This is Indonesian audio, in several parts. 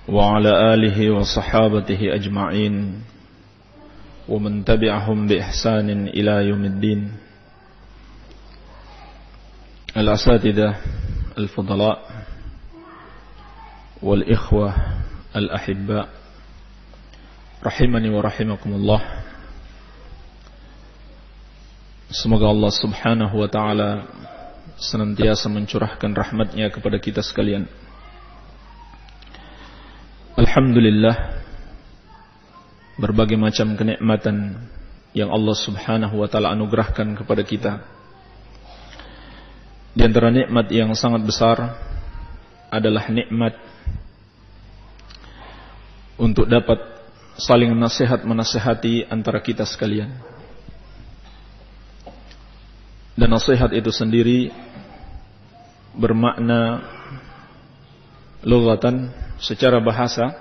وعلى آله وصحابته أجمعين ومن تبعهم بإحسان إلى يوم الدين. الأساتذة الفضلاء والإخوة الأحباء rahimani wa rahimakumullah. Semoga Allah subhanahu wa ta'ala senantiasa mencurahkan rahmatnya kepada kita sekalian. Alhamdulillah, berbagai macam kenikmatan yang Allah subhanahu wa ta'ala anugerahkan kepada kita. Di antara nikmat yang sangat besar adalah nikmat untuk dapat saling nasihat-menasihati antara kita sekalian. Dan nasihat itu sendiri bermakna lughatan, secara bahasa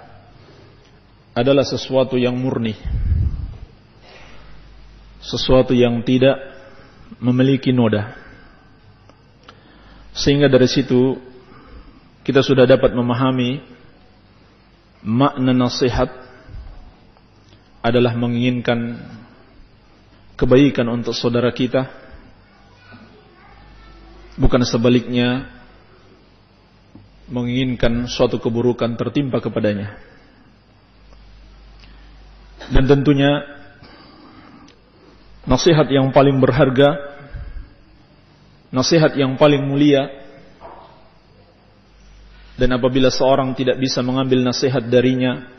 adalah sesuatu yang murni, sesuatu yang tidak memiliki noda. Sehingga dari situ kita sudah dapat memahami makna nasihat adalah menginginkan kebaikan untuk saudara kita, bukan sebaliknya menginginkan suatu keburukan tertimpa kepadanya. Dan tentunya nasihat yang paling berharga, nasihat yang paling mulia, dan apabila seorang tidak bisa mengambil nasihat darinya,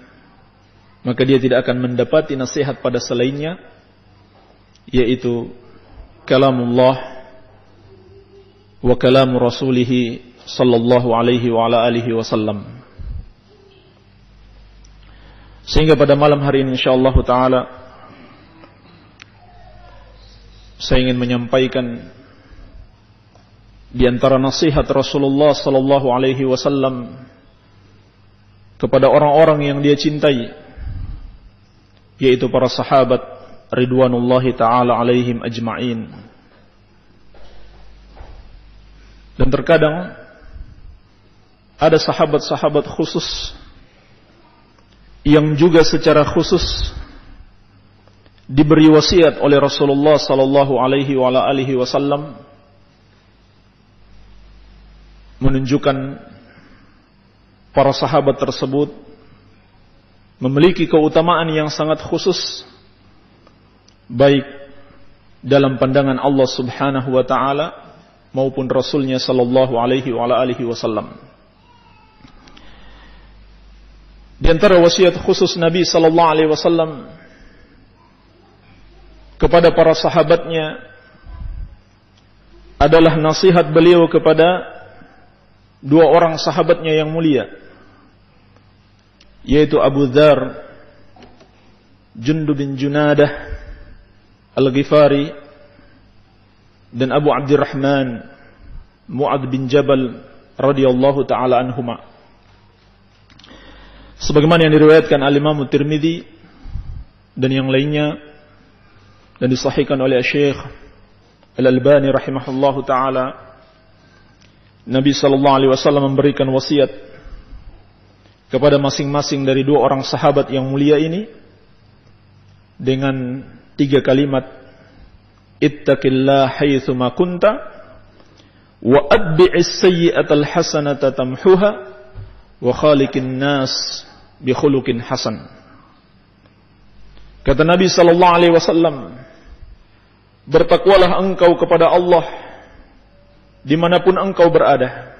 maka dia tidak akan mendapati nasihat pada selainnya, yaitu kalamullah wa kalamu rasulih sallallahu alaihi wa ala alihi wasallam. Sehingga pada malam hari ini insyaallah taala saya ingin menyampaikan di antara nasihat Rasulullah sallallahu alaihi wasallam kepada orang-orang yang dia cintai, yaitu para sahabat ridwanullahi ta'ala alaihim ajma'in. Dan terkadang ada sahabat-sahabat khusus yang juga secara khusus diberi wasiat oleh Rasulullah sallallahu alaihi wa alihi wasallam, menunjukkan para sahabat tersebut memiliki keutamaan yang sangat khusus, baik dalam pandangan Allah subhanahu wa ta'ala maupun Rasulnya sallallahu alaihi wa alihi wasallam. Di antara wasiat khusus Nabi sallallahu alaihi wasallam kepada para sahabatnya adalah nasihat beliau kepada dua orang sahabatnya yang mulia, yaitu Abu Dzar Jundub bin Junadah Al-Ghifari dan Abu Abdurrahman Mu'adz bin Jabal radhiyallahu ta'ala anhuma. Sebagaimana yang diriwayatkan al-Imam Tirmidzi dan yang lainnya, dan disahihkan oleh Syekh Al-Albani rahimahullahu ta'ala, Nabi sallallahu alaihi wasallam memberikan wasiat kepada masing-masing dari dua orang sahabat yang mulia ini dengan 3 kalimat: ittaqillah haitsuma kunta wa atbi'is sayyi'atal hasanata tamhuha wa khaliqin nas bi khuluqin hasan. Kata Nabi sallallahu alaihi wasallam, bertakwalah engkau kepada Allah dimanapun engkau berada,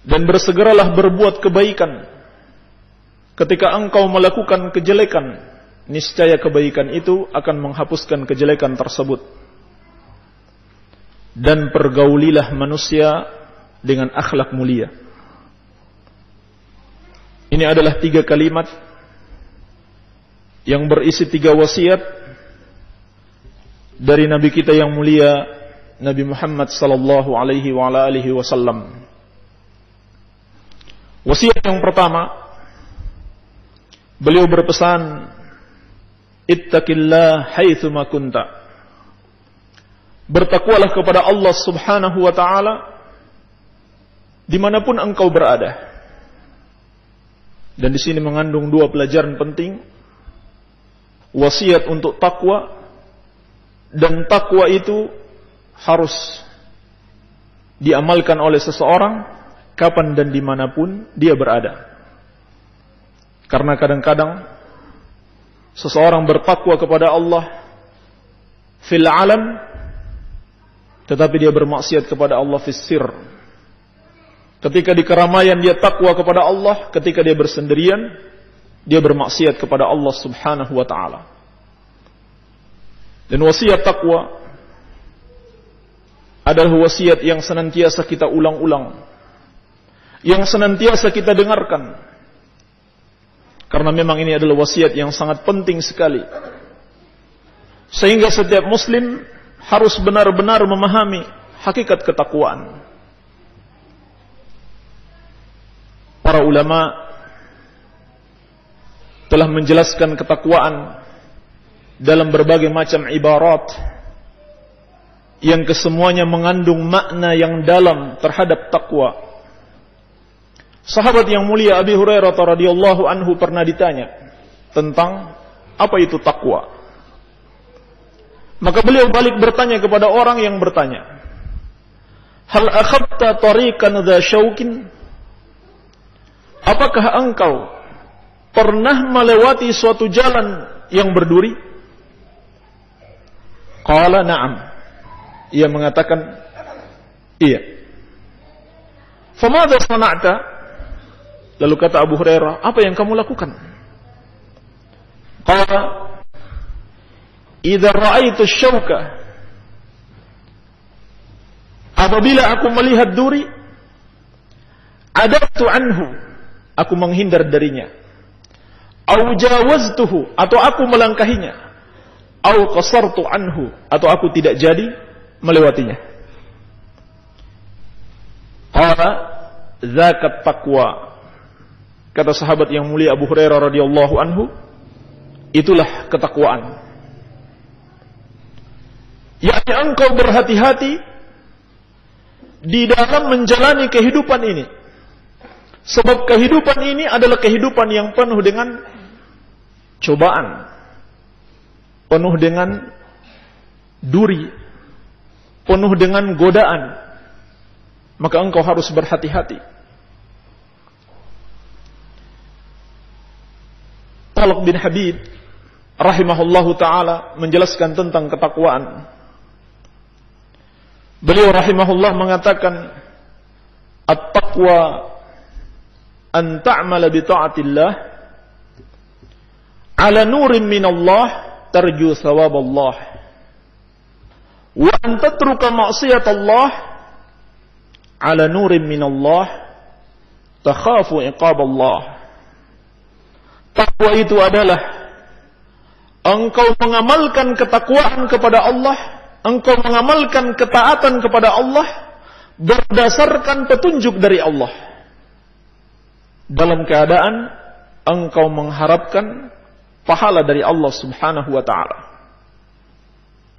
dan bersegeralah berbuat kebaikan. Ketika engkau melakukan kejelekan, niscaya kebaikan itu akan menghapuskan kejelekan tersebut. Dan pergaulilah manusia dengan akhlak mulia. Ini adalah 3 kalimat yang berisi 3 wasiat dari Nabi kita yang mulia, Nabi Muhammad sallallahu alaihi wa alihi wasallam. Wasiat yang pertama, beliau berpesan, ittaqillah haitsuma kunta. Bertakwalah kepada Allah subhanahu wa ta'ala dimanapun engkau berada. Dan di sini mengandung dua pelajaran penting. Wasiat untuk takwa, dan takwa itu harus diamalkan oleh seseorang kapan dan dimanapun dia berada. Karena kadang-kadang seseorang bertakwa kepada Allah fil alam, tetapi dia bermaksiat kepada Allah fis sir. Ketika di keramaian dia takwa kepada Allah, ketika dia bersendirian dia bermaksiat kepada Allah Subhanahu wa ta'ala. Dan wasiat takwa adalah wasiat yang senantiasa kita ulang-ulang, yang senantiasa kita dengarkan. Karena memang ini adalah wasiat yang sangat penting sekali, sehingga setiap muslim harus benar-benar memahami hakikat ketakwaan. Para ulama telah menjelaskan ketakwaan dalam berbagai macam ibarat yang kesemuanya mengandung makna yang dalam terhadap takwa. Sahabat yang mulia Abi Hurairah radhiyallahu anhu pernah ditanya tentang apa itu takwa. Maka beliau balik bertanya kepada orang yang bertanya, "Hal akhadta tariqan dha syaukin?" Apakah engkau pernah melewati suatu jalan yang berduri? Qala na'am. Ia mengatakan, iya. Famadha sana'ta? Lalu kata Abu Hurairah, apa yang kamu lakukan? Qala, idza ra'aitu syauka, apabila aku melihat duri, adabtu anhu, aku menghindar darinya. Au jawaztuhu, atau aku melangkahinya. Au qasartu anhu, atau aku tidak jadi melewatinya. Qala zakat taqwa. Kata sahabat yang mulia Abu Hurairah radhiyallahu anhu, itulah ketakwaan. Yakni engkau berhati-hati di dalam menjalani kehidupan ini. Sebab kehidupan ini adalah kehidupan yang penuh dengan cobaan, penuh dengan duri, penuh dengan godaan. Maka engkau harus berhati-hati. Talq bin Habib rahimahullahu ta'ala menjelaskan tentang ketakwaan. Beliau rahimahullah mengatakan, at-taqwa an ta'mala bi ta'atillah ala nurin minallah tarju thawaballah wa an tatruka ma'siyatallah ala nurin minallah takhafu iqaballah. Takwa itu adalah engkau mengamalkan ketakwaan kepada Allah, engkau mengamalkan ketaatan kepada Allah berdasarkan petunjuk dari Allah, dalam keadaan engkau mengharapkan pahala dari Allah Subhanahu wa ta'ala.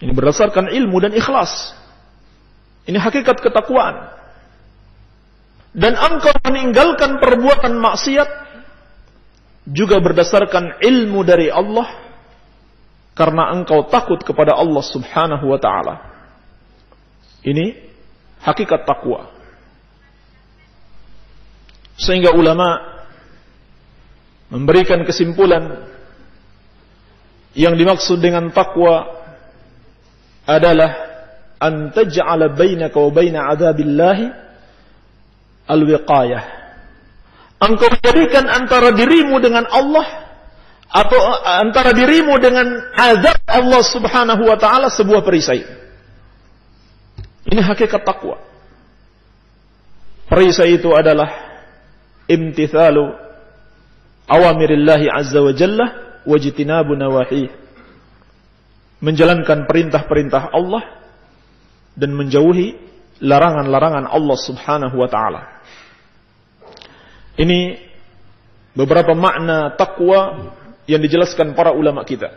Ini berdasarkan ilmu dan ikhlas. Ini hakikat ketakwaan. Dan engkau meninggalkan perbuatan maksiat juga berdasarkan ilmu dari Allah, karena engkau takut kepada Allah Subhanahu wa ta'ala. Ini hakikat takwa. Sehingga ulama memberikan kesimpulan yang dimaksud dengan takwa adalah an taj'ala bainaka wa baina 'adzabillahi al-wiqayah. Engkau jadikan antara dirimu dengan Allah atau antara dirimu dengan azab Allah Subhanahu wa ta'ala sebuah perisai. Ini hakikat takwa. Perisai itu adalah imtithalu awamirillahi azza wa jalla wajtinabu nawahi. Menjalankan perintah-perintah Allah dan menjauhi larangan-larangan Allah Subhanahu wa ta'ala. Ini beberapa makna takwa yang dijelaskan para ulama kita.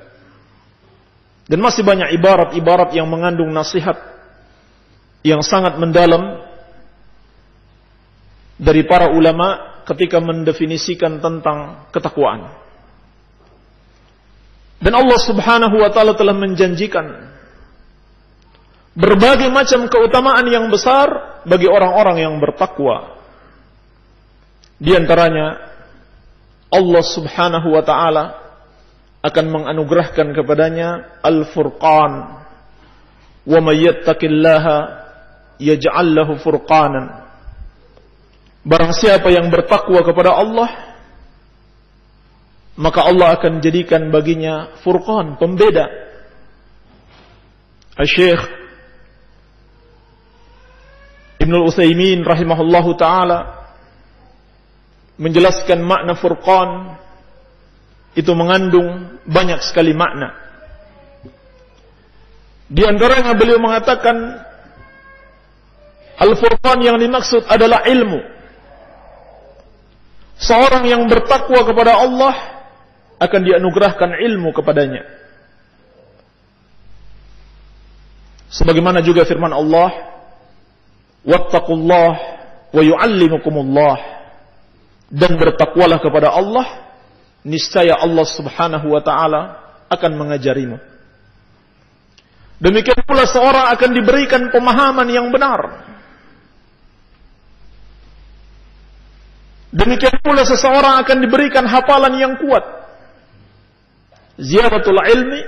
Dan masih banyak ibarat-ibarat yang mengandung nasihat yang sangat mendalam dari para ulama ketika mendefinisikan tentang ketakwaan. Dan Allah Subhanahu wa taala telah menjanjikan berbagai macam keutamaan yang besar bagi orang-orang yang bertakwa. Di antaranya Allah Subhanahu wa taala akan menganugerahkan kepadanya Al-Furqan. Wa may yattaqillaha yaj'al lahu furqanan. Barang siapa yang bertakwa kepada Allah, maka Allah akan jadikan baginya furqan, pembeda. Syekh Ibnul Utsaimin rahimahullahu taala menjelaskan makna furqan itu mengandung banyak sekali makna. Di antaranya beliau mengatakan Al-Furqan yang dimaksud adalah ilmu. Seorang yang bertakwa kepada Allah akan dianugerahkan ilmu kepadanya. Sebagaimana juga firman Allah, "Wattaqullah wa yu'allimukumullah." Dan bertakwalah kepada Allah, niscaya Allah Subhanahu wa taala akan mengajarimu. Demikian pula seorang akan diberikan pemahaman yang benar. Demikian pula seseorang akan diberikan hafalan yang kuat. Ziyadatul ilmi,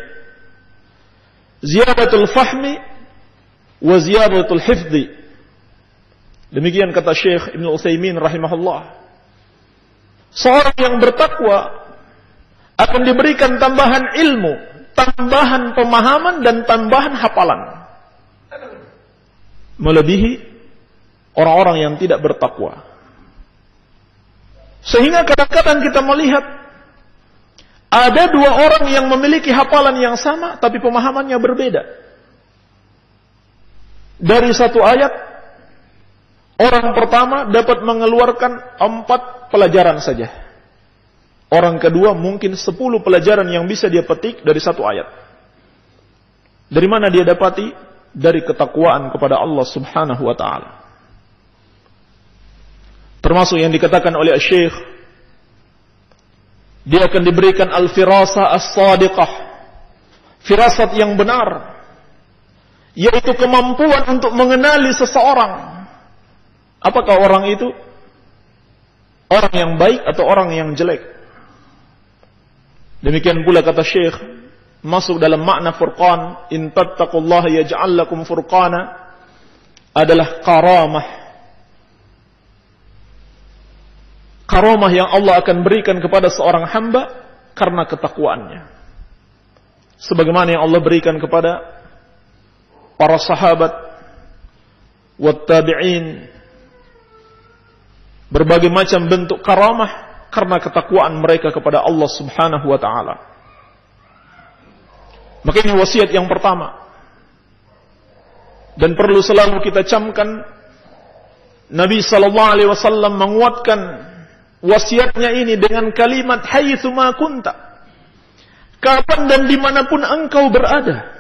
ziyadatul fahmi, wa ziyadatul hifdhi. Demikian kata Syekh Ibnu Utsaimin rahimahullah. Seorang yang bertakwa akan diberikan tambahan ilmu, tambahan pemahaman, dan tambahan hafalan. Melebihi orang-orang yang tidak bertakwa. Sehingga kadang-kadang kita melihat ada dua orang yang memiliki hafalan yang sama tapi pemahamannya berbeda. Dari satu ayat, orang pertama dapat mengeluarkan 4 pelajaran saja. Orang kedua mungkin 10 pelajaran yang bisa dia petik dari satu ayat. Dari mana dia dapati? Dari ketakwaan kepada Allah Subhanahu wa ta'ala. Termasuk yang dikatakan oleh Syekh, dia akan diberikan al-firasah as-sadiqah, firasat yang benar, yaitu kemampuan untuk mengenali seseorang. Apakah orang itu orang yang baik atau orang yang jelek. Demikian pula kata Syekh, masuk dalam makna furqan, in tattaqullaha yaj'al lakum furqana, adalah karamah. Karamah yang Allah akan berikan kepada seorang hamba karena ketakwaannya. Sebagaimana yang Allah berikan kepada para sahabat wat tabi'in, berbagai macam bentuk karamah karena ketakwaan mereka kepada Allah Subhanahu wa ta'ala. Maka ini wasiat yang pertama. Dan perlu selalu kita camkan, Nabi sallallahu alaihi wasallam menguatkan wasiatnya ini dengan kalimat haitsu ma kunta. Kapan dan dimanapun engkau berada.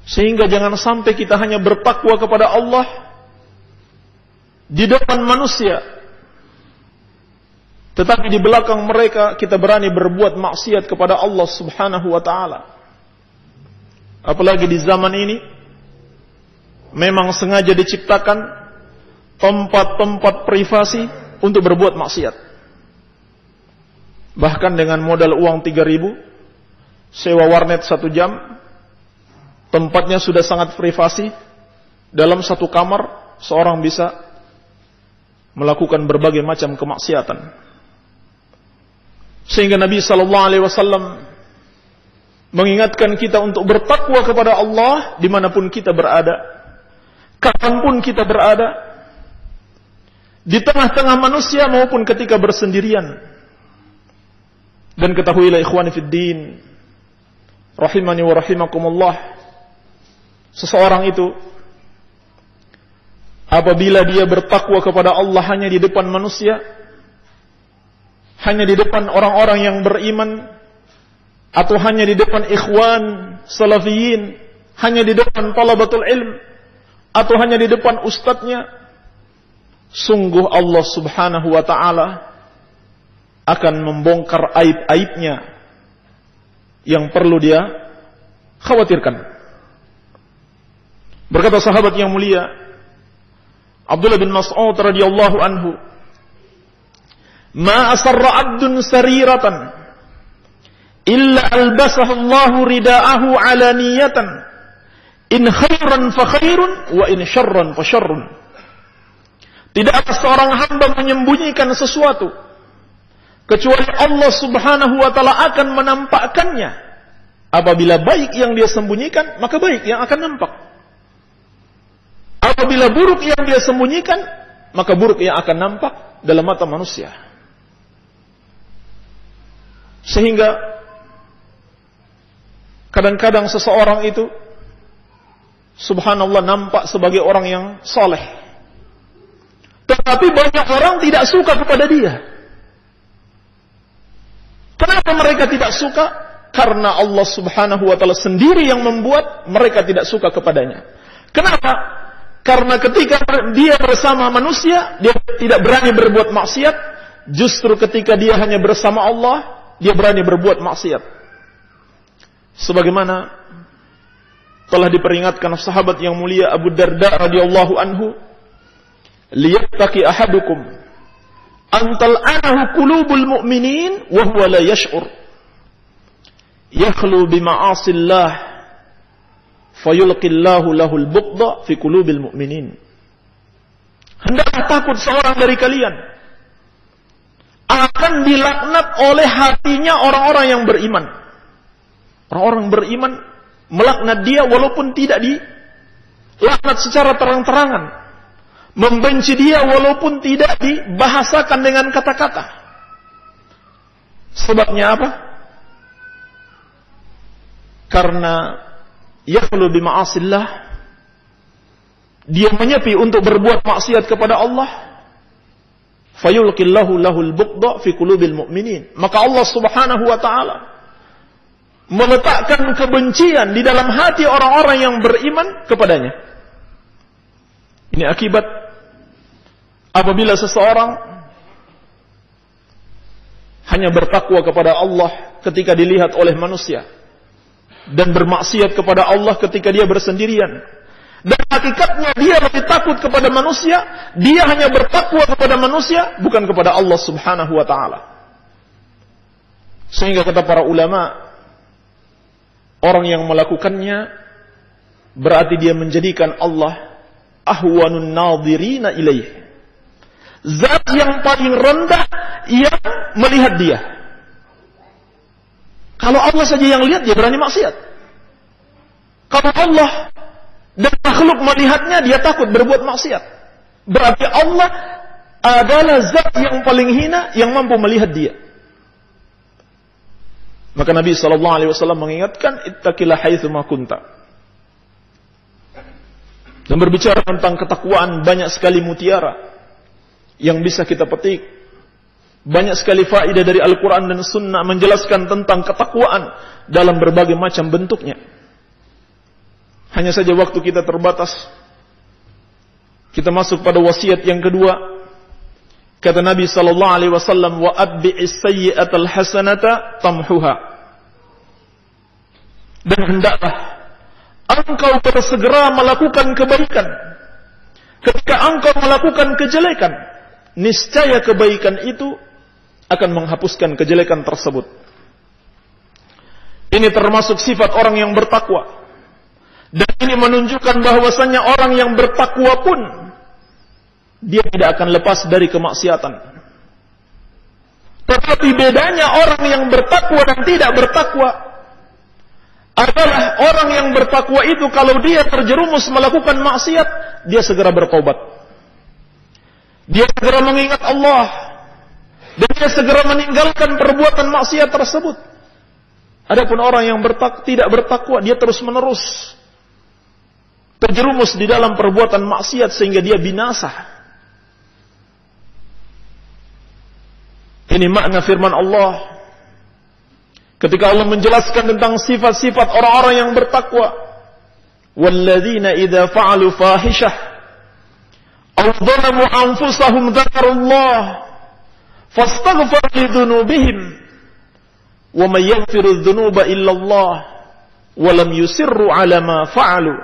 Sehingga jangan sampai kita hanya bertakwa kepada Allah di depan manusia, tetapi di belakang mereka kita berani berbuat maksiat kepada Allah Subhanahu wa ta'ala. Apalagi di zaman ini memang sengaja diciptakan tempat-tempat privasi untuk berbuat maksiat. Bahkan dengan modal uang 3.000, sewa warnet 1 jam, tempatnya sudah sangat privasi. Dalam satu kamar seorang bisa melakukan berbagai macam kemaksiatan. Sehingga Nabi sallallahu alaihi wasallam mengingatkan kita untuk bertakwa kepada Allah dimanapun kita berada, kapanpun kita berada, di tengah-tengah manusia maupun ketika bersendirian. Dan ketahuilah ikhwani fid din, rahimani wa rahimakumullah, seseorang itu apabila dia bertakwa kepada Allah hanya di depan manusia, hanya di depan orang-orang yang beriman, atau hanya di depan ikhwan salafiyin, hanya di depan talabatul ilm, atau hanya di depan ustadznya, sungguh Allah Subhanahu wa ta'ala akan membongkar aib-aibnya yang perlu dia khawatirkan. Berkata sahabat yang mulia Abdullah bin Mas'ud radhiyallahu anhu, "Ma asarra 'abdun sariratan illa albasahu Allahu rida'ahu 'alaniyatan, in khairan fa khairun wa in syarran fa syarrun." Tidaklah seorang hamba menyembunyikan sesuatu kecuali Allah Subhanahu wa ta'ala akan menampakkannya. Apabila baik yang dia sembunyikan, maka baik yang akan nampak. Apabila buruk yang dia sembunyikan, maka buruk yang akan nampak dalam mata manusia. Sehingga kadang-kadang seseorang itu subhanallah nampak sebagai orang yang soleh, tetapi banyak orang tidak suka kepada dia. Kenapa mereka tidak suka? Karena Allah Subhanahu wa ta'ala sendiri yang membuat mereka tidak suka kepadanya. Kenapa? Karena ketika dia bersama manusia, dia tidak berani berbuat maksiat. Justru ketika dia hanya bersama Allah, dia berani berbuat maksiat. Sebagaimana telah diperingatkan sahabat yang mulia Abu Darda radhiyallahu anhu, "Liyattaqi ahadukum antal anahu qulubul mu'minin wa huwa la yash'ur. Yakhlu bima'asillah fayulqillahu lahul bughda fi qulubil mu'minin." Hendaklah takut seorang dari kalian akan dilaknat oleh hatinya orang-orang yang beriman. Orang-orang beriman melaknat dia walaupun tidak dilaknat secara terang-terangan, membenci dia walaupun tidak dibahasakan dengan kata-kata. Sebabnya apa? Karena yakhlu bima'asillah, dia menyepi untuk berbuat maksiat kepada Allah, fayulqillahu lahul bughda fi qulubil mu'minin, maka Allah Subhanahu wa ta'ala meletakkan kebencian di dalam hati orang-orang yang beriman kepadanya. Ini akibat apabila seseorang hanya bertakwa kepada Allah ketika dilihat oleh manusia, dan bermaksiat kepada Allah ketika dia bersendirian. Dan hakikatnya dia lebih takut kepada manusia, dia hanya bertakwa kepada manusia, bukan kepada Allah Subhanahu wa ta'ala. Sehingga kata para ulama, orang yang melakukannya berarti dia menjadikan Allah ahwanun nadhirina ilaih, zat yang paling rendah yang melihat dia. Kalau Allah saja yang lihat, dia berani maksiat. Kalau Allah dan makhluk melihatnya, dia takut berbuat maksiat. Berarti Allah adalah zat yang paling hina yang mampu melihat dia. Maka Nabi SAW mengingatkan, ittaqillah haitsu ma kunta. Dan berbicara tentang ketakwaan, banyak sekali mutiara yang bisa kita petik. Banyak sekali faedah dari Al-Quran dan Sunnah menjelaskan tentang ketakwaan dalam berbagai macam bentuknya. Hanya saja waktu kita terbatas. Kita masuk pada wasiat yang kedua. Kata Nabi SAW, wa atbi'is sayyi'atal hasanata tamhuha. Dan hendaklah engkau bersegera melakukan kebaikan. Ketika engkau melakukan kejelekan, niscaya kebaikan itu akan menghapuskan kejelekan tersebut. Ini termasuk sifat orang yang bertakwa. Dan ini menunjukkan bahwasannya orang yang bertakwa pun dia tidak akan lepas dari kemaksiatan. Tetapi bedanya orang yang bertakwa dan tidak bertakwa adalah orang yang bertakwa itu kalau dia terjerumus melakukan maksiat, dia segera bertaubat. Dia segera mengingat Allah. Dan dia segera meninggalkan perbuatan maksiat tersebut. Adapun orang yang tidak bertakwa, dia terus-menerus terjerumus di dalam perbuatan maksiat sehingga dia binasa. Ini makna firman Allah ketika Allah menjelaskan tentang sifat-sifat orang-orang yang bertakwa. Walladzina idza fa'alu fahishah aw dhalamu anfusahum dzakarullah fastaghfar li dzunubihim wa may yaghfiru dzunuba illa Allah wa lam yusirru ala ma fa'alu.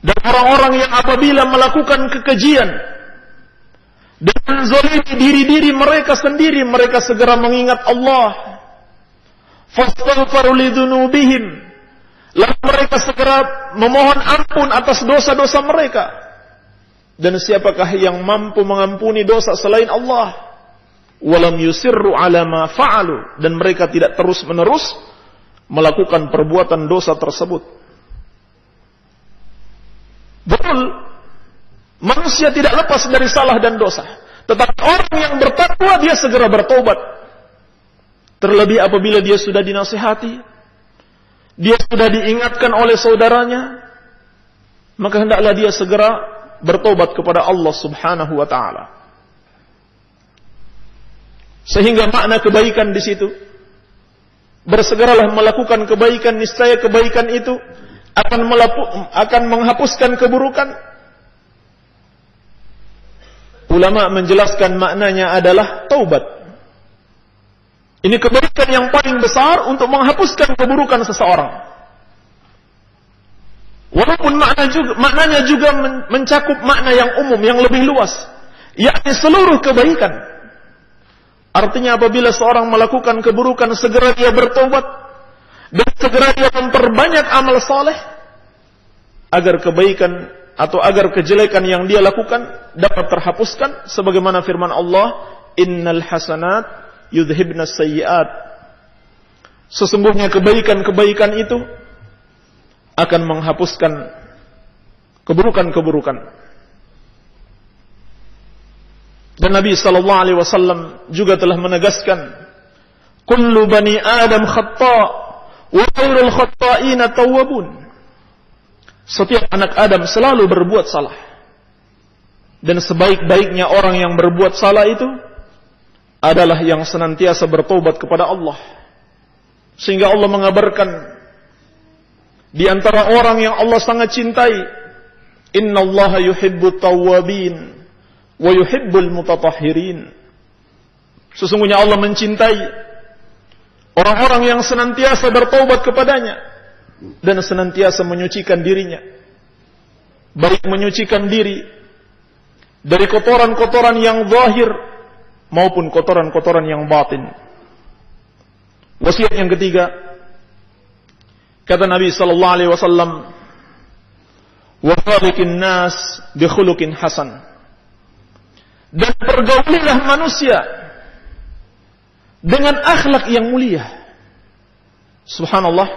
Dan orang-orang yang apabila melakukan kekejian dan menzalimi diri-diri mereka sendiri, mereka segera mengingat Allah. Fastaghfaru lidzunubihim, lalu mereka segera memohon ampun atas dosa-dosa mereka. Dan siapakah yang mampu mengampuni dosa selain Allah? Walam yusirru ala ma fa'alu, dan mereka tidak terus-menerus melakukan perbuatan dosa tersebut. Betul, manusia tidak lepas dari salah dan dosa. Tetapi orang yang bertakwa dia segera bertobat. Terlebih apabila dia sudah dinasihati, dia sudah diingatkan oleh saudaranya, maka hendaklah dia segera bertobat kepada Allah Subhanahu wa taala. Sehingga makna kebaikan di situ, bersegeralah melakukan kebaikan, niscaya kebaikan itu akan menghapuskan keburukan. Ulama menjelaskan maknanya adalah taubat. Ini kebaikan yang paling besar untuk menghapuskan keburukan seseorang. Walaupun maknanya juga mencakup makna yang umum, yang lebih luas, yakni seluruh kebaikan. Artinya apabila seorang melakukan keburukan, segera dia bertobat dan segera dia memperbanyak amal saleh agar kebaikan atau agar kejelekan yang dia lakukan dapat terhapuskan, sebagaimana firman Allah, innal hasanat yudhibna sayyiat. Sesungguhnya kebaikan-kebaikan itu akan menghapuskan keburukan-keburukan. Dan Nabi sallallahu alaihi wasallam juga telah menegaskan, kullu bani Adam khata' wa khairul khata'ina tawwabun. Setiap anak Adam selalu berbuat salah. Dan sebaik-baiknya orang yang berbuat salah itu adalah yang senantiasa bertobat kepada Allah. Sehingga Allah mengabarkan di antara orang yang Allah sangat cintai, innallaha yuhibbut tawwabin wa yuhibbul mutatahhirin. Sesungguhnya Allah mencintai orang-orang yang senantiasa bertobat kepadanya dan senantiasa menyucikan dirinya, baik menyucikan diri dari kotoran-kotoran yang zahir maupun kotoran-kotoran yang batin. Wasiat yang ketiga, kata Nabi sallallahu alaihi wasallam, wa khaliqin nas bi khuluqin hasan. Dan pergaulilah manusia dengan akhlak yang mulia. Subhanallah,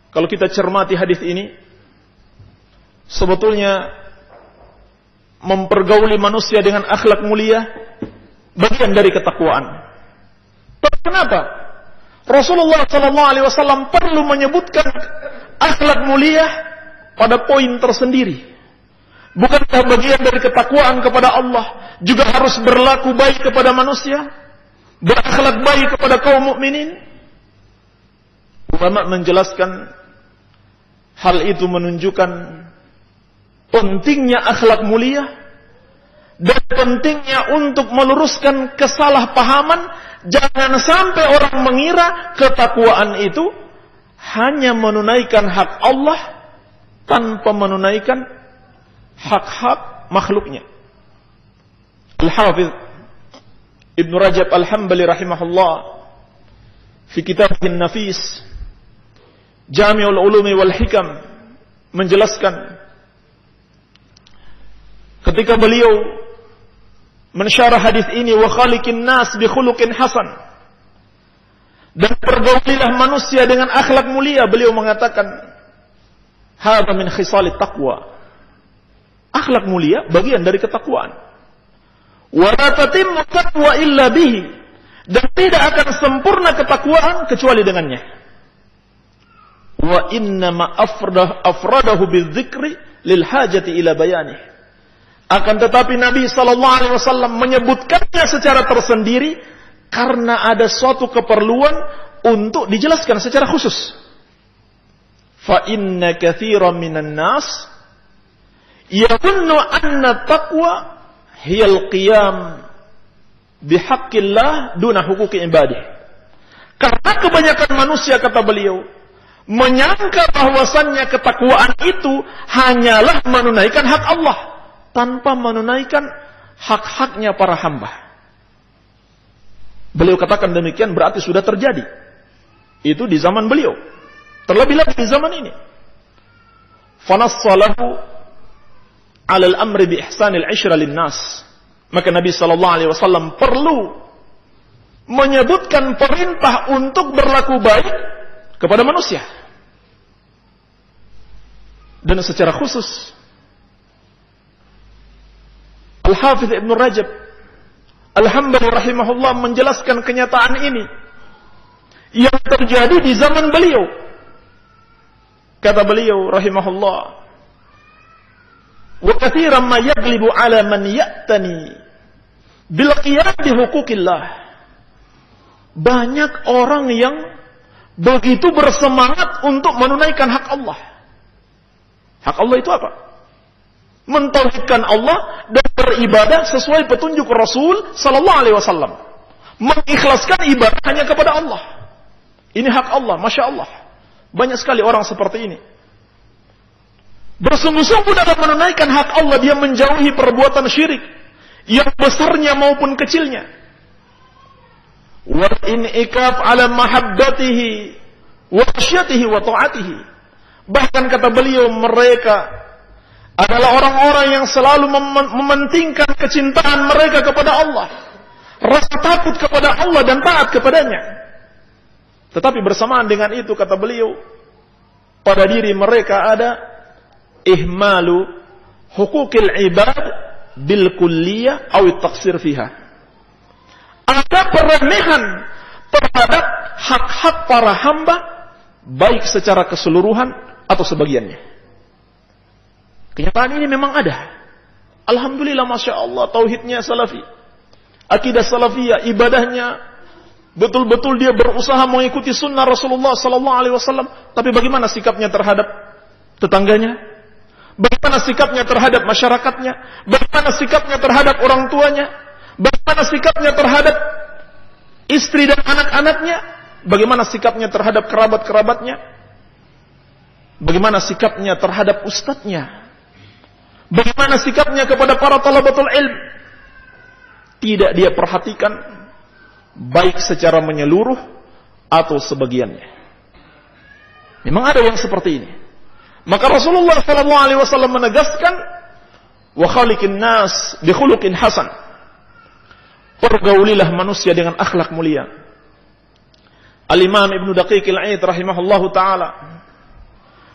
kalau kita cermati hadis ini, sebetulnya mempergauli manusia dengan akhlak mulia bagian dari ketakwaan. Kenapa? Rasulullah SAW perlu menyebutkan akhlak mulia pada poin tersendiri. Bukankah bagian dari ketakwaan kepada Allah juga harus berlaku baik kepada manusia, berakhlak baik kepada kaum mukminin? Ulama menjelaskan hal itu menunjukkan pentingnya akhlak mulia dan pentingnya untuk meluruskan kesalahpahaman. Jangan sampai orang mengira ketakwaan itu hanya menunaikan hak Allah tanpa menunaikan hak-hak makhluknya. Al-Hafidh Ibn Rajab Al-Hambali rahimahullah fi kitabih Nafis Jami'ul Ulumi wal Hikam menjelaskan ketika beliau mensyarah hadis ini, wa khaliqin nas bi khuluqin hasan, dan pergaulilah manusia dengan akhlak mulia, beliau mengatakan hadza min khisalit taqwa. Akhlak mulia bagian dari ketakwaan. Wa la tatimmu taqwa illa bihi, dan tidak akan sempurna ketakwaan kecuali dengannya. Wa inna ma afradahu bidzikri lil hajati ila bayanih. Akan tetapi Nabi sallallahu alaihi wasallam menyebutkannya secara tersendiri karena ada suatu keperluan untuk dijelaskan secara khusus. Fa inna katsiran minan nas yadhunnu anna taqwa hiyal qiyam bihaqqillah duna huquqi ibadih. Karena kebanyakan manusia, kata beliau, menyangka bahwasannya ketakwaan itu hanyalah menunaikan hak Allah tanpa menunaikan hak-haknya para hamba. Beliau katakan demikian berarti sudah terjadi. Itu di zaman beliau. Terlebih lagi di zaman ini. Fanassalahu 'ala al-amri bi ihsanil 'ishra lin-nas. Maka Nabi sallallahu alaihi wasallam perlu menyebutkan perintah untuk berlaku baik kepada manusia. Dan secara khusus Al-Hafidz Ibn Rajab Al-Hambali rahimahullah menjelaskan kenyataan ini yang terjadi di zaman beliau. Kata beliau rahimahullah, wa katsiran ma yaglibu ala man ya'tani bil qiyam bi huquqillah. Banyak orang yang begitu bersemangat untuk menunaikan hak Allah. Hak Allah itu apa? Mentauhidkan Allah dan beribadah sesuai petunjuk Rasul sallallahu alaihi wasallam. Mengikhlaskan ibadah hanya kepada Allah. Ini hak Allah, Masya Allah. Banyak sekali orang seperti ini. Bersungguh-sungguh dalam menunaikan hak Allah, dia menjauhi perbuatan syirik, yang besarnya maupun kecilnya. Wa in'ikaf ala mahabbatihi wa khasyatihi wa ta'atihi. Bahkan kata beliau, mereka adalah orang-orang yang selalu mementingkan kecintaan mereka kepada Allah, rasa takut kepada Allah dan taat kepadanya. Tetapi bersamaan dengan itu, kata beliau, pada diri mereka ada ihmalu hukukil ibad bil kulliyah aw at-taqsir fiha. Ada peremehan terhadap hak-hak para hamba, baik secara keseluruhan atau sebagiannya. Kenyataan ini memang ada. Alhamdulillah, Masya Allah, tauhidnya salafi, akidah salafiyah, ibadahnya betul-betul dia berusaha mengikuti sunnah Rasulullah sallallahu alaihi wasallam. Tapi bagaimana sikapnya terhadap tetangganya? Bagaimana sikapnya terhadap masyarakatnya? Bagaimana sikapnya terhadap orang tuanya? Bagaimana sikapnya terhadap istri dan anak-anaknya? Bagaimana sikapnya terhadap kerabat-kerabatnya? Bagaimana sikapnya terhadap ustadznya? Bagaimana sikapnya kepada para talabatul ilm? Tidak dia perhatikan, baik secara menyeluruh atau sebagiannya. Memang ada yang seperti ini. Maka Rasulullah sallallahu alaihi wasallam menegaskan, wa khaliqin nas bi khuluqin hasan. Pergaulilah manusia dengan akhlak mulia. Al-Imam Ibnu Daqiq al-Aid rahimahullahu taala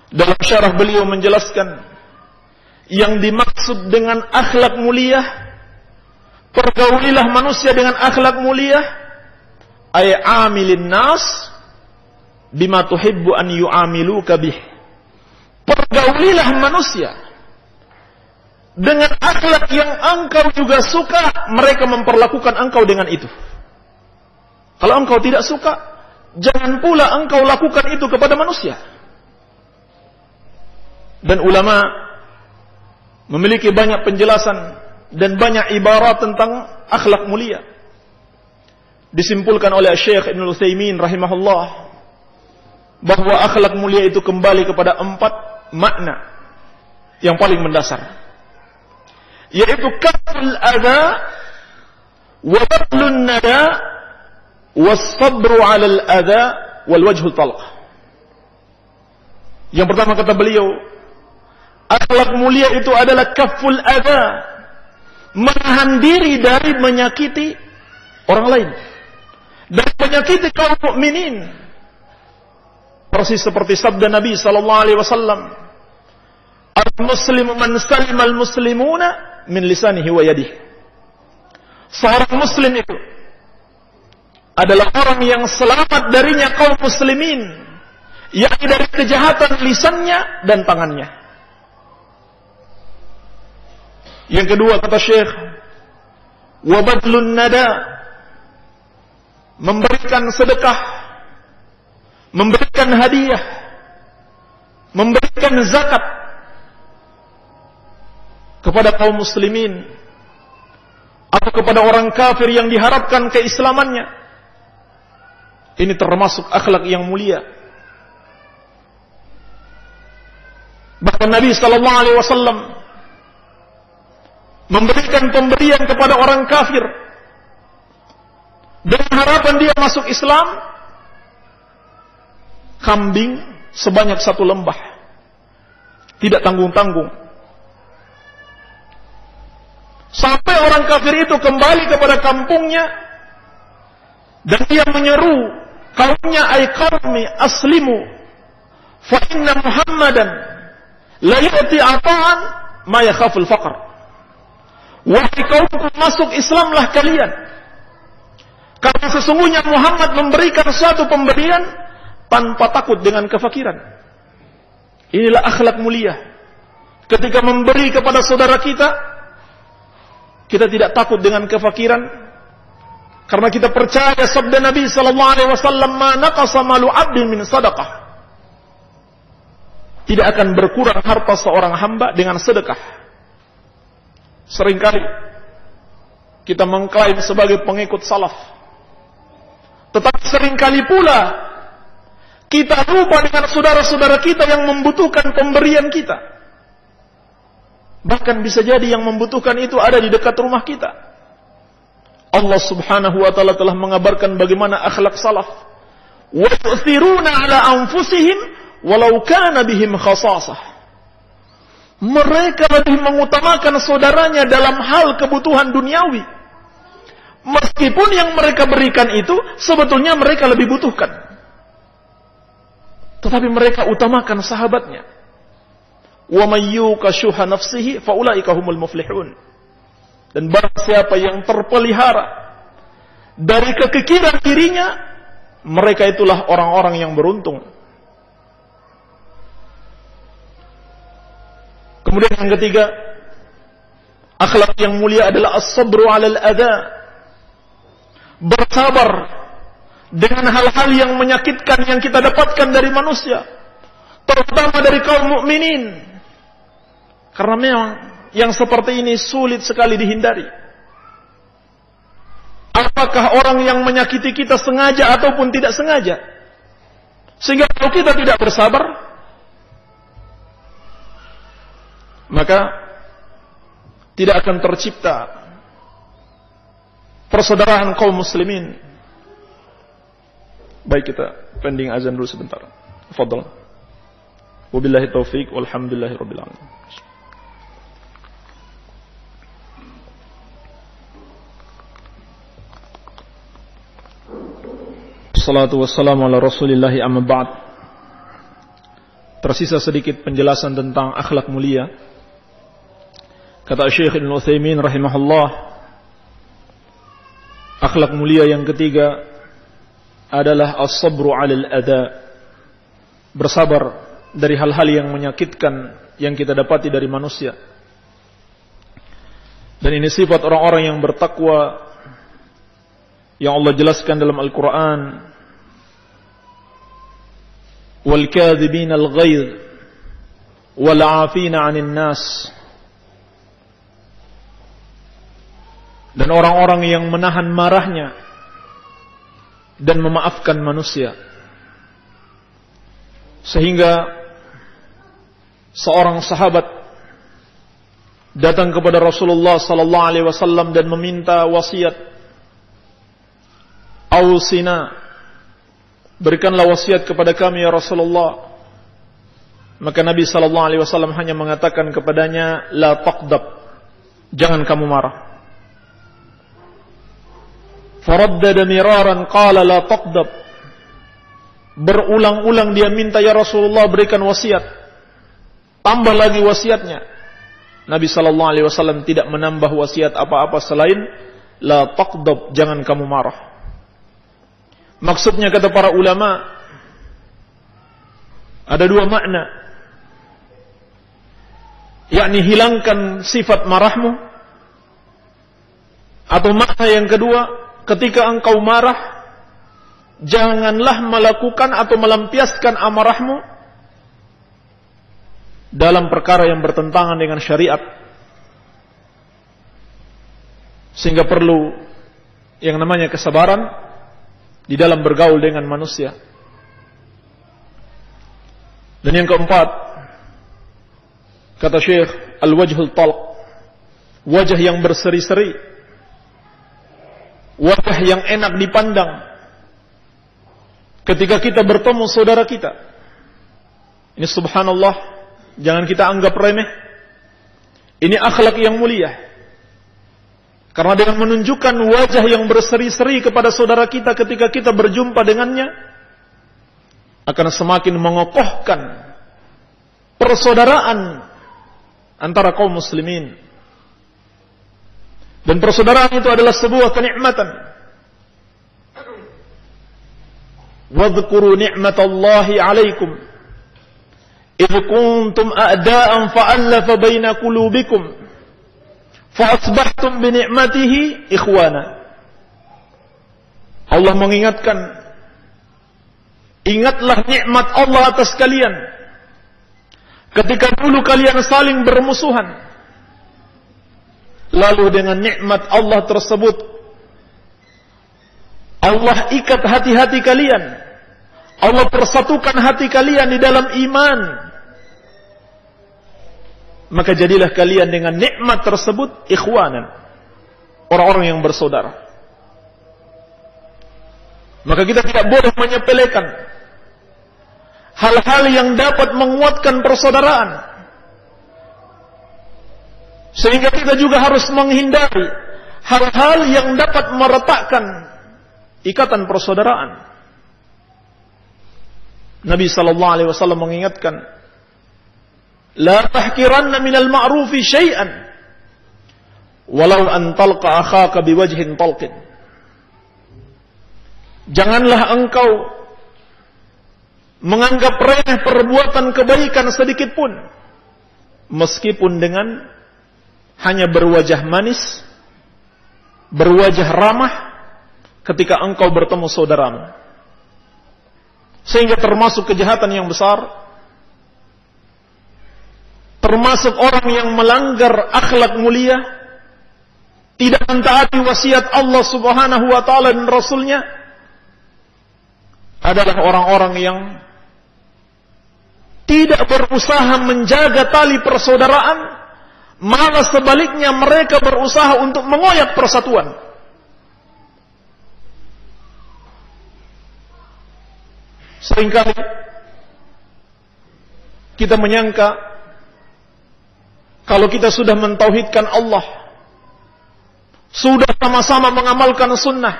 dalam syarah beliau menjelaskan, yang dimaksud dengan akhlak mulia, pergaulilah manusia dengan akhlak mulia, ay amilin nas bima tuhibbu an yu'amiluka bih. Pergaulilah manusia dengan akhlak yang engkau juga suka mereka memperlakukan engkau dengan itu. Kalau engkau tidak suka, jangan pula engkau lakukan itu kepada manusia. Dan ulama memiliki banyak penjelasan dan banyak ibarat tentang akhlak mulia. Disimpulkan oleh Syekh Ibnu Utsaimin rahimahullah bahwa akhlak mulia itu kembali kepada 4 makna yang paling mendasar, yaitu kaful adha wa badlun nada was sabru 'alal adha wal wajhul talq. Yang pertama kata beliau, akhlak mulia itu adalah kaful adha, menahan diri dari menyakiti orang lain dan menyakiti kaum mukminin. Persis seperti sabda Nabi sallallahu alaihi wasallam, "Al-muslimu man salima al-muslimuna min lisanihi wa yadihi." Seorang muslim itu adalah orang yang selamat darinya kaum muslimin, yakni dari kejahatan lisannya dan tangannya. Yang kedua kata Syekh, wa badlun nada, memberikan sedekah, memberikan hadiah, memberikan zakat. kepada kaum muslimin atau kepada orang kafir yang diharapkan keislamannya. Ini termasuk akhlak yang mulia. Bahkan Nabi sallallahu alaihi wasallam memberikan pemberian kepada orang kafir dengan harapan dia masuk Islam, kambing sebanyak 1 lembah, tidak tanggung-tanggung. Sampai orang kafir itu kembali kepada kampungnya dan dia menyeru kaumnya, ay qaumi aslimu fa inna Muhammadan la yu'ti ata'an ma yakhaful faqr. Wahai kaumku, masuk Islamlah kalian, karena sesungguhnya Muhammad memberikan suatu pemberian tanpa takut dengan kefakiran. Inilah akhlak mulia. Ketika memberi kepada saudara kita, kita tidak takut dengan kefakiran, karena kita percaya sabda Nabi sallallahu alaihi wasallam, "Ma naqasa malu 'abdin min shadaqah." Tidak akan berkurang harta seorang hamba dengan sedekah. Seringkali kita mengklaim sebagai pengikut salaf, tetapi seringkali pula kita lupa dengan saudara-saudara kita yang membutuhkan pemberian kita. Bahkan bisa jadi yang membutuhkan itu ada di dekat rumah kita. Allah subhanahu wa ta'ala telah mengabarkan bagaimana akhlak salaf. Wa yu'thiruna ala anfusihim walau kana bihim khasasah. Mereka lebih mengutamakan saudaranya dalam hal kebutuhan duniawi, meskipun yang mereka berikan itu sebetulnya mereka lebih butuhkan, tetapi mereka utamakan sahabatnya. Wa may yuqa syuha nafsihi fa ulaika humul muflihun. Dan barang siapa yang terpelihara dari kekikiran dirinya, mereka itulah orang-orang yang beruntung. Kemudian yang ketiga, akhlak yang mulia adalah as-sabru 'alal adha. Bersabar dengan hal-hal yang menyakitkan yang kita dapatkan dari manusia, terutama dari kaum mukminin. Karena memang yang seperti ini sulit sekali dihindari. Apakah orang yang menyakiti kita sengaja ataupun tidak sengaja? Sehingga kalau kita tidak bersabar, maka tidak akan tercipta persaudaraan kaum muslimin. Baik, kita pending azan dulu sebentar. Fadhal. Wabillahi taufik walhamdulillahi rabbil alamin. Wassalatu wassalamu ala rasulillahi amma ba'd. Tersisa sedikit penjelasan tentang akhlak mulia. Kata Syekh Ibnu Utsaimin rahimahullah, akhlak mulia yang ketiga adalah as-sabru 'alal adha. Bersabar dari hal-hal yang menyakitkan yang kita dapati dari manusia. Dan ini sifat orang-orang yang bertakwa yang Allah jelaskan dalam Al-Qur'an. Wal kadhibina al-ghaidh wal 'afina 'anil nas. Dan orang-orang yang menahan marahnya dan memaafkan manusia. Sehingga seorang sahabat datang kepada Rasulullah sallallahu alaihi wasallam dan meminta wasiat. Ausina, berikanlah wasiat kepada kami ya Rasulullah. Maka Nabi sallallahu alaihi wasallam hanya mengatakan kepadanya, la taqdab, jangan kamu marah. Faraddada miraran qala la taqdab. Berulang-ulang dia minta, ya Rasulullah berikan wasiat. Tambah lagi wasiatnya. Nabi sallallahu alaihi wasallam tidak menambah wasiat apa-apa selain la taqdab, jangan kamu marah. Maksudnya kata para ulama ada dua makna. Yakni hilangkan sifat marahmu, atau makna yang kedua, ketika engkau marah, janganlah melakukan atau melampiaskan amarahmu dalam perkara yang bertentangan dengan syariat. Sehingga perlu yang namanya kesabaran di dalam bergaul dengan manusia. Dan yang keempat, kata Syekh, al-wajhul talq, wajah yang berseri-seri, wajah yang enak dipandang ketika kita bertemu saudara kita. Ini subhanallah, jangan kita anggap remeh. Ini akhlak yang mulia. Karena dengan menunjukkan wajah yang berseri-seri kepada saudara kita ketika kita berjumpa dengannya, akan semakin mengokohkan persaudaraan antara kaum muslimin. Dan persaudaraan itu adalah sebuah kenikmatan. Wadhkuru ni'matallahi 'alaikum idh kuntum a'da'an fa'alafa baina qulubikum fa'asbahtum bi ni'matihi ikhwana. Allah mengingatkan, ingatlah nikmat Allah atas kalian ketika dulu kalian saling bermusuhan. Lalu dengan nikmat Allah tersebut Allah ikat hati-hati kalian, Allah persatukan hati kalian di dalam iman. Maka jadilah kalian dengan nikmat tersebut ikhwanan, orang-orang yang bersaudara. Maka kita tidak boleh menyepelekan hal-hal yang dapat menguatkan persaudaraan. Sehingga kita juga harus menghindari hal-hal yang dapat meretakkan ikatan persaudaraan. Nabi sallallahu alaihi wasallam mengingatkan, la tahkiranna minal ma'rufi syai'an walau an talqa akhaka biwajhin talqin. Janganlah engkau menganggap remeh perbuatan kebaikan sedikit pun, meskipun dengan hanya berwajah manis, berwajah ramah ketika engkau bertemu saudaramu. Sehingga termasuk kejahatan yang besar, termasuk orang yang melanggar akhlak mulia, tidak mentaati wasiat Allah Subhanahu wa taala dan Rasulnya, adalah orang-orang yang tidak berusaha menjaga tali persaudaraan, malah sebaliknya mereka berusaha untuk mengoyak persatuan. Seringkali kita menyangka kalau kita sudah mentauhidkan Allah, sudah sama-sama mengamalkan sunnah,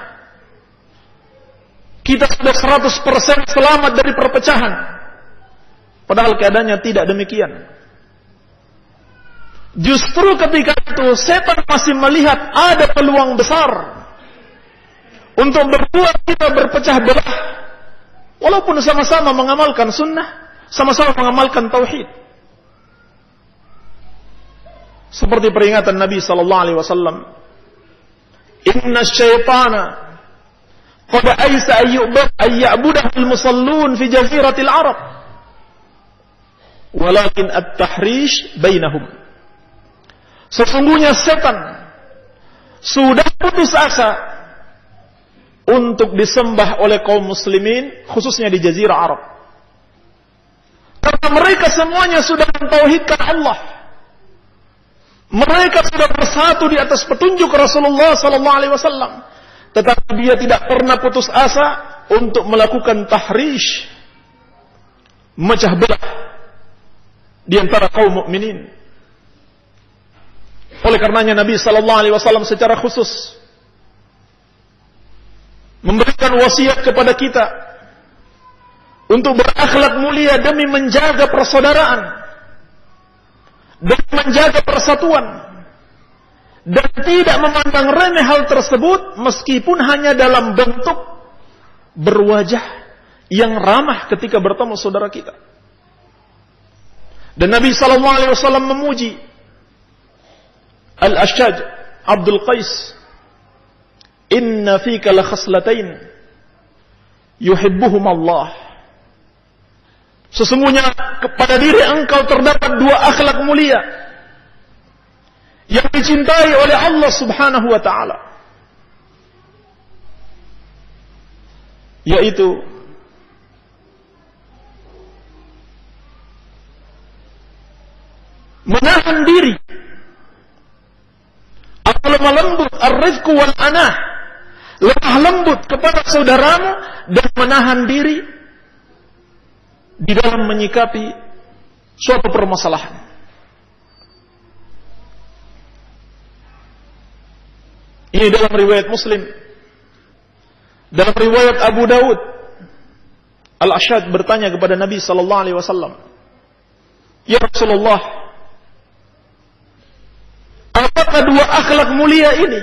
kita sudah 100% selamat dari perpecahan. Padahal keadaannya tidak demikian. Justru ketika itu setan masih melihat ada peluang besar untuk berbuat kita berpecah belah, walaupun sama-sama mengamalkan sunnah, sama-sama mengamalkan tauhid. Seperti peringatan Nabi sallallahu alaihi wasallam, inna syaitana qad aisa ayya'budahu al-musallun fi jaziratil arab walakin at-tahrish bainahum. Sesungguhnya setan sudah putus asa untuk disembah oleh kaum muslimin, khususnya di Jazirah Arab. Karena mereka semuanya sudah mentauhidkan Allah. Mereka sudah bersatu di atas petunjuk Rasulullah sallallahu alaihi wasallam. Tetapi dia tidak pernah putus asa untuk melakukan tahrish, memecah belah di antara kaum mukminin. Oleh karenanya Nabi sallallahu alaihi wasallam secara khusus memberikan wasiat kepada kita untuk berakhlak mulia demi menjaga persaudaraan dan menjaga persatuan, dan tidak memandang remeh hal tersebut meskipun hanya dalam bentuk berwajah yang ramah ketika bertemu saudara kita. Dan Nabi sallallahu alaihi wasallam memuji Al-Ashaj Abdul Qais, inna fika la khaslatain yuhibbuhum Allah. Sesungguhnya kepada diri engkau terdapat dua akhlak mulia yang dicintai oleh Allah Subhanahu wa ta'ala, yaitu menahan diri atau lemah lembut, ar-rifqu wal anah, lemah lembut kepada saudaramu dan menahan diri di dalam menyikapi suatu permasalahan. Ini dalam riwayat Muslim. Dalam riwayat Abu Daud, Al-Ashad bertanya kepada Nabi sallallahu alaihi wasallam, "Ya Rasulullah, apakah dua akhlak mulia ini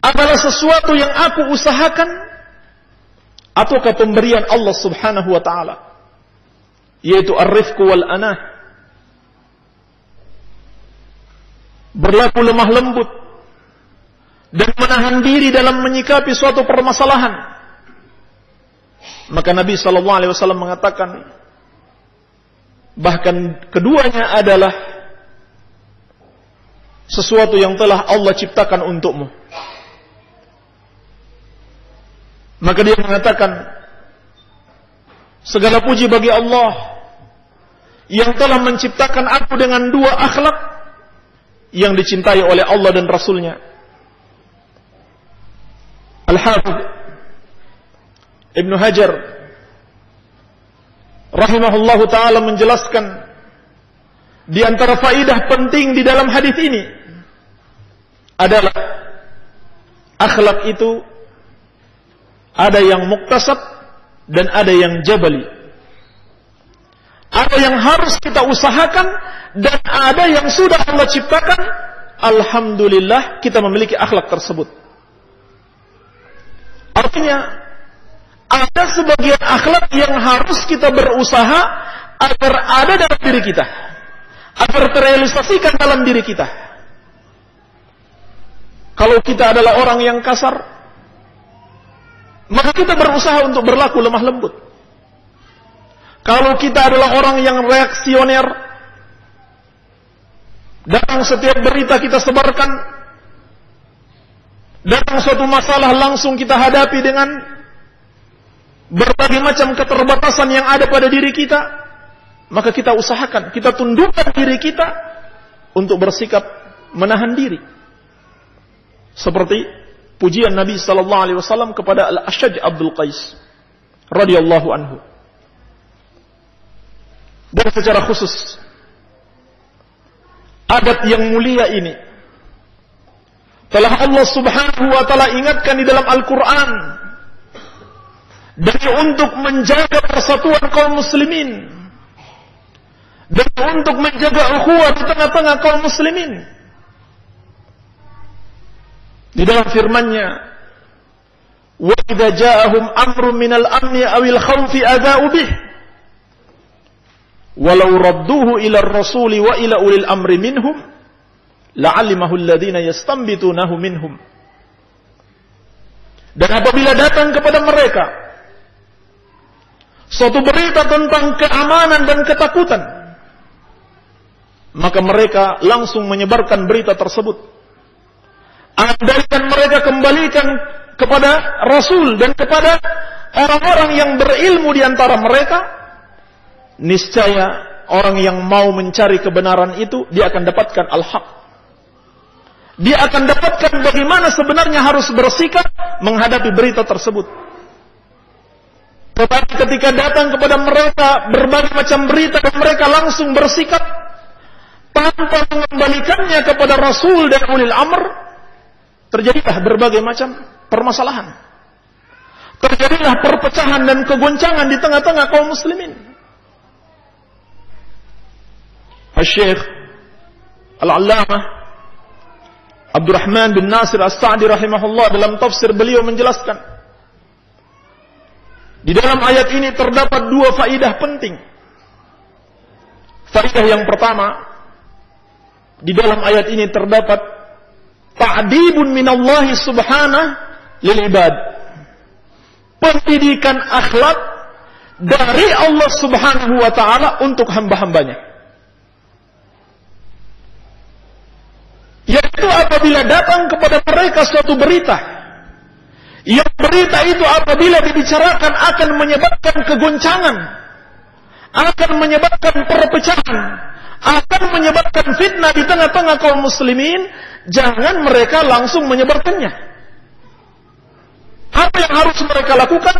adalah sesuatu yang aku usahakan ataukah pemberian Allah Subhanahu wa taala, yaitu ar-rifqu wal anah, berlaku lemah lembut dan menahan diri dalam menyikapi suatu permasalahan?" Maka Nabi sallallahu alaihi wasallam mengatakan, bahkan keduanya adalah sesuatu yang telah Allah ciptakan untukmu. Maka dia mengatakan, segala puji bagi Allah yang telah menciptakan aku dengan dua akhlak yang dicintai oleh Allah dan Rasulnya. Al-Hafidh Ibnu Hajar rahimahullahu ta'ala menjelaskan, di antara faidah penting di dalam hadis ini adalah akhlak itu ada yang muktasab dan ada yang jabali. Ada yang harus kita usahakan dan ada yang sudah Allah ciptakan. Alhamdulillah kita memiliki akhlak tersebut. Artinya ada sebagian akhlak yang harus kita berusaha agar ada dalam diri kita, agar terrealisasikan dalam diri kita. Kalau kita adalah orang yang kasar, maka kita berusaha untuk berlaku lemah lembut. Kalau kita adalah orang yang reaksioner, datang setiap berita kita sebarkan, datang suatu masalah langsung kita hadapi dengan berbagai macam keterbatasan yang ada pada diri kita, maka kita usahakan, kita tundukkan diri kita untuk bersikap menahan diri. Seperti pujian Nabi sallallahu alaihi wasallam kepada Al-Ashaj Abdul Qais radhiyallahu anhu. Dan secara khusus adab yang mulia ini telah Allah Subhanahu wa taala ingatkan di dalam Al-Qur'an, dan untuk menjaga persatuan kaum muslimin dan untuk menjaga ukhuwah di tengah-tengah kaum muslimin. Di dalam firman-Nya, "Wa idza ja'ahum amrun minal amni awil khawfi adza'u bih walau radduhu ila ar-rasuli wa ila ulil amri minhum la'alimahu alladhina yastanbitunahu minhum." Dan apabila datang kepada mereka suatu berita tentang keamanan dan ketakutan, maka mereka langsung menyebarkan berita tersebut. Andaikan mereka kembalikan kepada Rasul dan kepada orang-orang yang berilmu di antara mereka, niscaya orang yang mau mencari kebenaran itu, dia akan dapatkan al-haq. Dia akan dapatkan bagaimana sebenarnya harus bersikap menghadapi berita tersebut. Tetapi ketika datang kepada mereka berbagai macam berita dan mereka langsung bersikap tanpa mengembalikannya kepada Rasul dan ulil amr, terjadilah berbagai macam permasalahan. Terjadilah perpecahan dan kegoncangan di tengah-tengah kaum muslimin. Al-Syekh Al-Allamah Abdurrahman bin Nasir As-Sa'di rahimahullah dalam tafsir beliau menjelaskan, di dalam ayat ini terdapat dua faidah penting. Faidah yang pertama, di dalam ayat ini terdapat ta'dibun minallahi subhanahu lil ibad, pendidikan akhlak dari Allah Subhanahu wa ta'ala untuk hamba-hambanya. itu apabila datang kepada mereka suatu berita, yang berita itu apabila dibicarakan akan menyebabkan kegoncangan, akan menyebabkan perpecahan, akan menyebabkan fitnah di tengah-tengah kaum muslimin, jangan mereka langsung menyebarkannya. Apa yang harus mereka lakukan?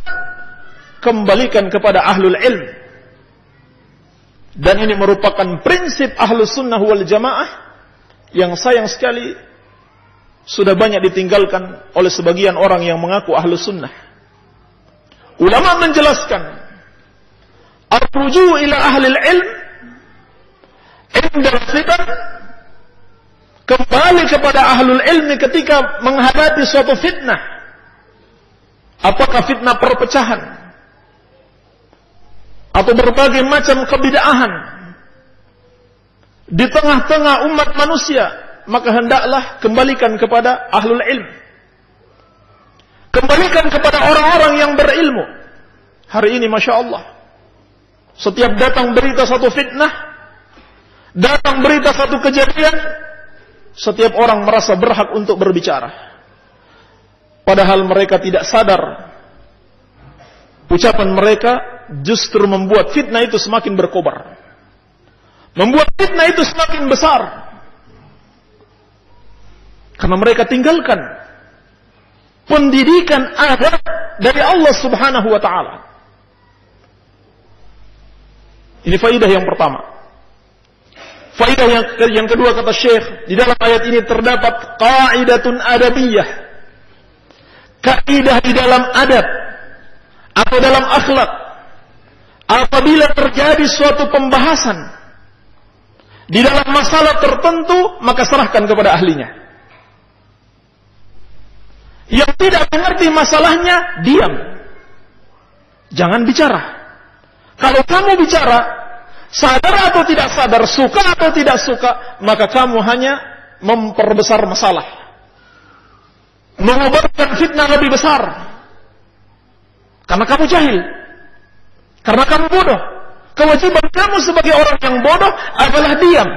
Kembalikan kepada ahlul ilm. Dan ini merupakan prinsip ahlus sunnah wal jamaah yang sayang sekali sudah banyak ditinggalkan oleh sebagian orang yang mengaku ahlus sunnah. Ulama menjelaskan, ar-ruju' ila ahlil ilm indal fitan, kembali kepada ahlul ilmi ketika menghadapi suatu fitnah. Apakah fitnah perpecahan atau berbagai macam kebid'ahan di tengah-tengah umat manusia, maka hendaklah kembalikan kepada ahlul ilm. Kembalikan kepada orang-orang yang berilmu. Hari ini Masya Allah, setiap datang berita satu fitnah, datang berita satu kejadian, setiap orang merasa berhak untuk berbicara. Padahal mereka tidak sadar, ucapan mereka justru membuat fitnah itu semakin berkobar, membuat fitnah itu semakin besar. Karena mereka tinggalkan pendidikan adab dari Allah Subhanahu wa ta'ala. Ini faidah yang pertama. Faidah yang kedua, kata Syekh, di dalam ayat ini terdapat qaidatun adabiyah, kaidah di dalam adab atau dalam akhlak. Apabila terjadi suatu pembahasan di dalam masalah tertentu, maka serahkan kepada ahlinya. Yang tidak mengerti masalahnya, diam. Jangan bicara. Kalau kamu bicara, sadar atau tidak sadar, suka atau tidak suka, maka kamu hanya memperbesar masalah, mengobarkan fitnah lebih besar. Karena kamu jahil, karena kamu bodoh. Kewajiban kamu sebagai orang yang bodoh adalah diam.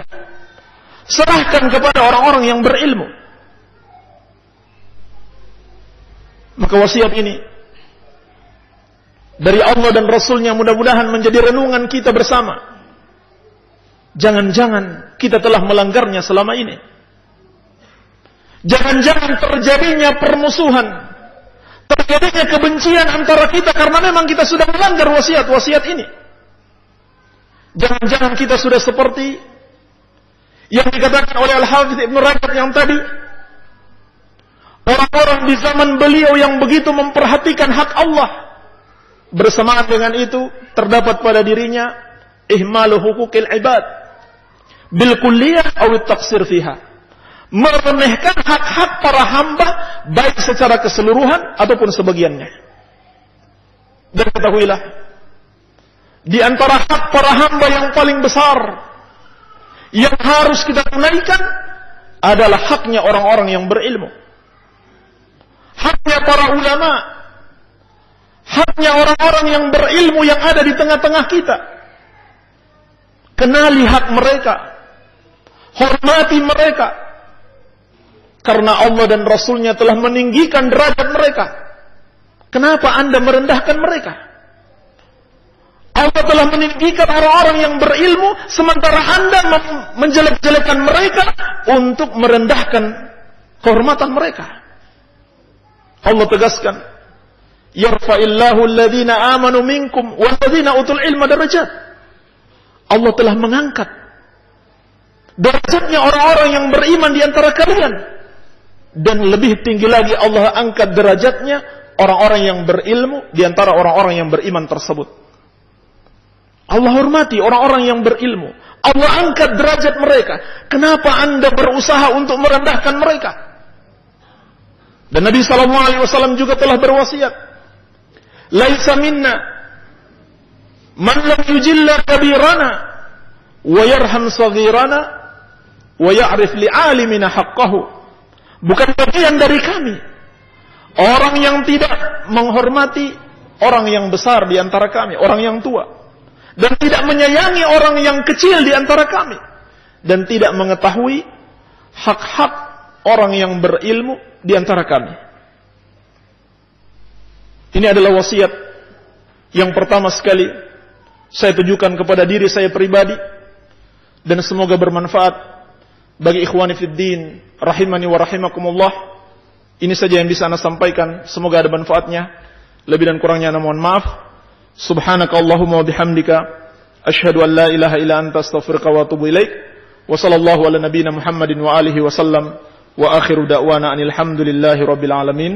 Serahkan kepada orang-orang yang berilmu. Maka wasiat ini dari Allah dan Rasulnya mudah-mudahan menjadi renungan kita bersama. Jangan-jangan kita telah melanggarnya selama ini. Jangan-jangan terjadinya permusuhan, terjadinya kebencian antara kita karena memang kita sudah melanggar wasiat-wasiat ini. Jangan-jangan kita sudah seperti yang dikatakan oleh Al-Hafidz Ibn Rajab yang tadi, orang-orang di zaman beliau yang begitu memperhatikan hak Allah, bersamaan dengan itu terdapat pada dirinya ihmalu hukukil ibad bil kulliyah aw at-taqsir fiha, meremehkan hak-hak para hamba baik secara keseluruhan ataupun sebagiannya. Dan ketahuilah, di antara hak para hamba yang paling besar yang harus kita tunaikan adalah haknya orang-orang yang berilmu, haknya para ulama, haknya orang-orang yang berilmu yang ada di tengah-tengah kita. Kenali hak mereka, hormati mereka, karena Allah dan Rasulnya telah meninggikan derajat mereka. Kenapa Anda merendahkan mereka? Allah telah meninggikan orang-orang yang berilmu, sementara Anda menjelek-jelekan mereka untuk merendahkan kehormatan mereka. Allah tegaskan, yarfa'illahu alladhina amanu minkum walladhina utul ilma darajat. Allah telah mengangkat derajatnya orang-orang yang beriman di antara kalian, dan lebih tinggi lagi Allah angkat derajatnya orang-orang yang berilmu di antara orang-orang yang beriman tersebut. Allah hormati orang-orang yang berilmu, Allah angkat derajat mereka. Kenapa Anda berusaha untuk merendahkan mereka? Dan Nabi SAW juga telah berwasiat, laisa minna man lam yujilla kabirana wa yarham saghirana wa ya'rif li'alimina haqqahu. Bukan bagian dari kami orang yang tidak menghormati orang yang besar di antara kami, orang yang tua, dan tidak menyayangi orang yang kecil di antara kami, dan tidak mengetahui hak-hak orang yang berilmu di antara kami. Ini adalah wasiat yang pertama sekali saya tujukan kepada diri saya pribadi, dan semoga bermanfaat bagi ikhwani fiddin rahimani wa rahimakumullah. Ini saja yang bisa Anda sampaikan, semoga ada manfaatnya. Lebih dan kurangnya Anda mohon maaf. Subhanakallahumma wa bihamdika asyhadu an la ilaha illa anta astaghfiruka wa atubu ilaik. Wa sallallahu ala nabiyyina Muhammadin wa alihi wa sallam. Wa akhiru da'wana anil hamdulillahi rabbil alamin.